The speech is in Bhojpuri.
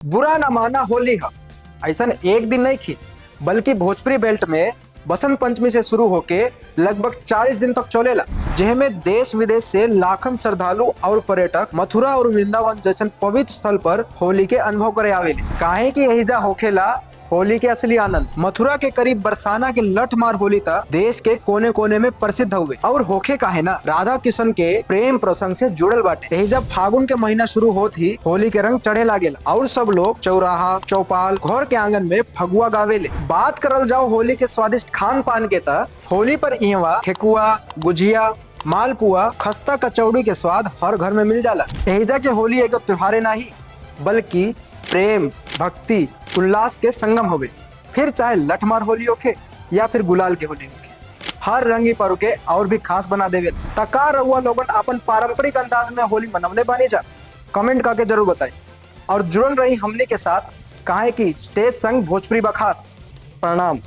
बुरा न माना होली है ऐसा एक दिन नहीं थी, बल्कि भोजपुरी बेल्ट में बसंत पंचमी से शुरू होके लगभग 40 दिन तक चलेला, जेमे देश विदेश से लाखन श्रद्धालु और पर्यटक मथुरा और वृंदावन जैसे पवित्र स्थल पर होली के अनुभव करे आवेले। काहे कि एहिजा होखेला होली के असली आनंद। मथुरा के करीब बरसाना के लठ मार होली तक देश के कोने कोने में प्रसिद्ध हुए और होखे काहे ना राधा कृष्ण के प्रेम प्रसंग से जुड़ल बाटे। यही जब फागुन के महीना शुरू होत ही होली के रंग चढ़े लागेला और सब लोग चौराहा चौपाल घर के आंगन में फगुआ गावेले। बात करल जाओ होली के स्वादिष्ट खान पान के त होली पर इहवा ठेकुआ, गुजिया, मालपुआ, खस्ता कचौड़ी के स्वाद हर घर में मिल जाला। एहिजा के होली एगो त्योहारे नहीं बल्कि प्रेम, भक्ति, उल्लास के संगम होवे। फिर चाहे लठमार होली होखे या फिर गुलाल के होली होखे, हर रंगी पर्व के और भी खास बना देवे। तका रउआ लोगन अपन पारंपरिक अंदाज में होली मनवले बानी जा, कमेंट करके जरूर बताई और जुड़ल रही हमने के साथ। काहे कि स्टेज संग भोजपुरी बखास। प्रणाम।